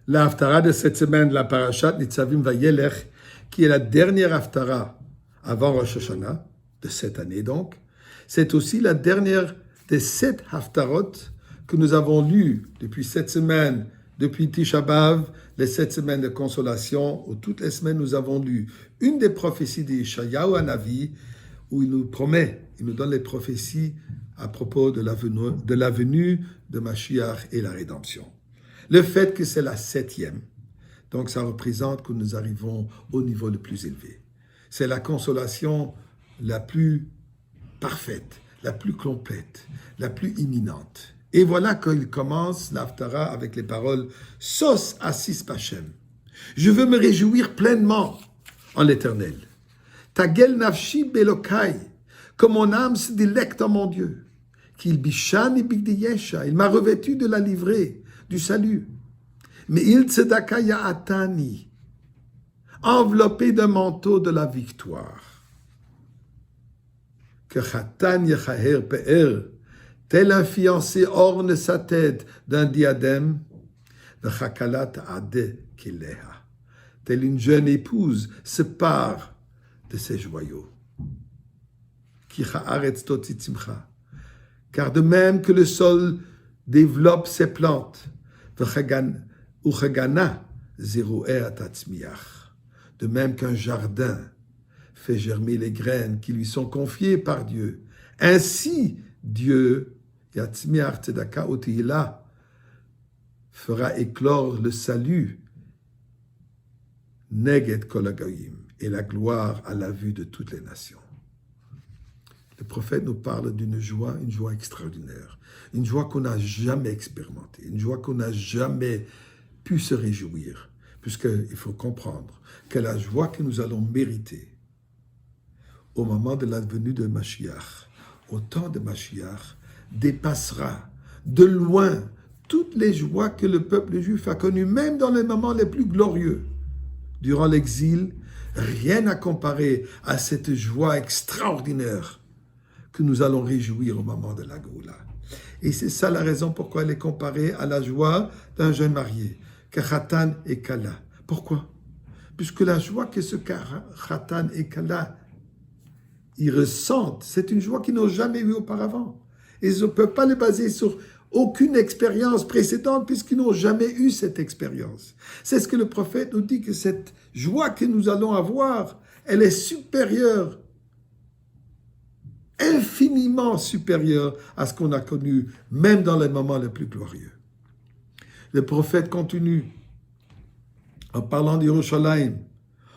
La Haftara de cette semaine, la Parashat Nitzavim Vayelech, qui est la dernière Haftara avant Rosh Hashanah, de cette année donc, c'est aussi la dernière des 7 Haftarot que nous avons lues depuis cette semaine, depuis Tisha B'Av, les 7 semaines de consolation, où toutes les semaines nous avons lu une des prophéties d'Ishayahu Hanavi, où il nous promet, il nous donne les prophéties à propos de la venue de Mashiach et la rédemption. Le fait que c'est la 7e, donc ça représente que nous arrivons au niveau le plus élevé. C'est la consolation la plus parfaite, la plus complète, la plus imminente. Et voilà qu'il commence l'Haftara avec les paroles « Sos asis Pachem ». Je veux me réjouir pleinement en l'Éternel. « Tagel nafshi belokai » que mon âme se délecte en mon Dieu. « Qu'il bishani bigdiyesha » il m'a revêtu de la livrée du salut. Mais il tzedaka ya'atani, enveloppé d'un manteau de la victoire. Que chatan yechaher pe'er, tel un fiancé orne sa tête d'un diadème, v'chakalat ade kileha, tel une jeune épouse se pare de ses joyaux. Ki cha'aretz totitzimcha, car de même que le sol développe ses plantes, Uchagana zeru'eh atatzmiach, de même qu'un jardin fait germer les graines qui lui sont confiées par Dieu. Ainsi, Dieu, yatzmiach tzedaka utihila, fera éclore le salut, neged kol hagoyim, et la gloire à la vue de toutes les nations. Le prophète nous parle d'une joie, une joie extraordinaire, une joie qu'on n'a jamais expérimentée, une joie qu'on n'a jamais pu se réjouir, puisqu'il faut comprendre que la joie que nous allons mériter au moment de la venue de Mashiach, au temps de Mashiach, dépassera de loin toutes les joies que le peuple juif a connues, même dans les moments les plus glorieux. Durant l'exil, rien à comparer à cette joie extraordinaire que nous allons réjouir au moment de la Géoula. Et c'est ça la raison pourquoi elle est comparée à la joie d'un jeune marié, que Khatan et Kala. Pourquoi? Puisque la joie que ce Khatan et Kala ils ressentent, c'est une joie qu'ils n'ont jamais eue auparavant. Ils ne peuvent pas les baser sur aucune expérience précédente puisqu'ils n'ont jamais eu cette expérience. C'est ce que le prophète nous dit, que cette joie que nous allons avoir, elle est supérieure, infiniment supérieure à ce qu'on a connu, même dans les moments les plus glorieux. Le prophète continue en parlant d'Yerushalayim.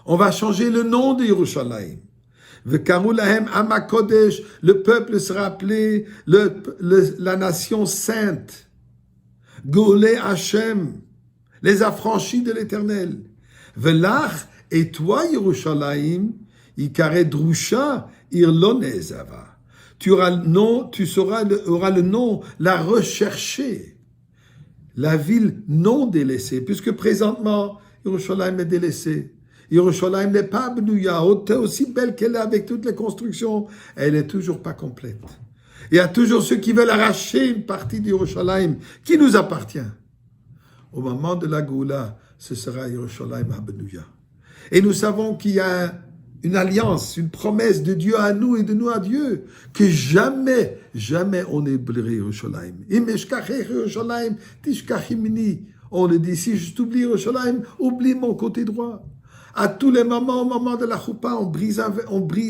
On va changer le nom de Yerushalayim. V'karu lahem am hakodesh, le peuple sera appelé la nation sainte. Goulé Hashem, les affranchis de l'Éternel. V'lach, et toi Yerushalayim, ikare drusha irlonezava. Tu auras le nom, la recherchée, la ville non délaissée, puisque présentement, Yerushalayim est délaissée. Yerushalayim n'est pas Benouya, aussi belle qu'elle est avec toutes les constructions, elle n'est toujours pas complète. Il y a toujours ceux qui veulent arracher une partie d'Yerushalayim qui nous appartient. Au moment de la Géoula, ce sera Yerushalayim à Benouya. Et nous savons qu'il y a une alliance, une promesse de Dieu à nous et de nous à Dieu, que jamais, jamais on n'oublierait Yerushalayim. On le dit, si je t'oublie Yerushalayim, oublie mon côté droit. À tous les moments, au moment de la choupa, on brise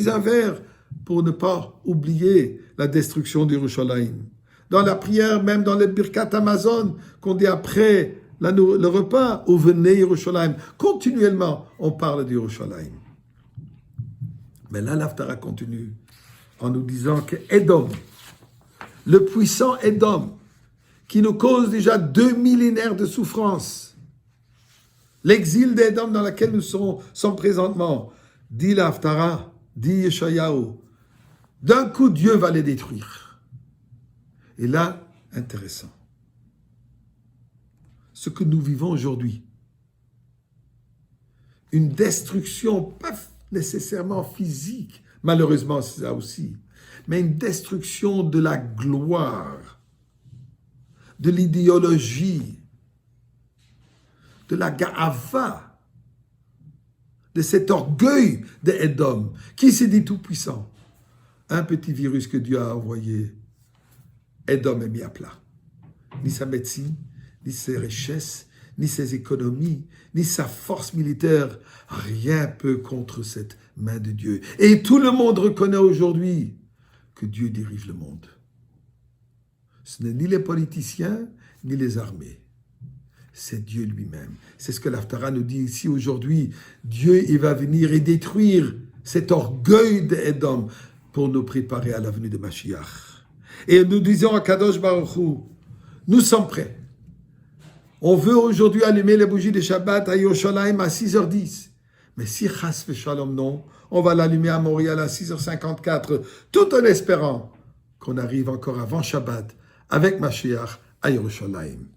un verre pour ne pas oublier la destruction d'Yerushalayim. Dans la prière, même dans le Birkat Amazon, qu'on dit après le repas, où venez Yerushalayim. Continuellement, on parle d'Yerushalayim. Mais là, l'Haftara continue en nous disant que Édom, le puissant Édom, qui nous cause déjà 2 millénaires de souffrance, l'exil d'Édom dans lequel nous sommes présentement, dit l'Haftara, dit Yeshayahu, d'un coup Dieu va les détruire. Et là, intéressant, ce que nous vivons aujourd'hui, une destruction pas nécessairement physique, malheureusement c'est ça aussi, mais une destruction de la gloire, de l'idéologie, de la ga'ava, de cet orgueil de Édom, qui s'est dit tout-puissant. Un petit virus que Dieu a envoyé, Édom est mis à plat. Ni sa médecine, ni ses richesses, ni ses économies, ni sa force militaire, rien peut contre cette main de Dieu. Et tout le monde reconnaît aujourd'hui que Dieu dirige le monde. Ce n'est ni les politiciens, ni les armées. C'est Dieu lui-même. C'est ce que l'Haftara nous dit ici aujourd'hui. Dieu, il va venir et détruire cet orgueil d'Édom pour nous préparer à la venue de Mashiach. Et nous disons à Kadosh Baruch Hu, nous sommes prêts. On veut aujourd'hui allumer les bougies de Shabbat à Yerushalayim à 6h10. Mais si Chas v'Shalom non, on va l'allumer à Montréal à 6h54, tout en espérant qu'on arrive encore avant Shabbat avec Mashiach à Yerushalayim.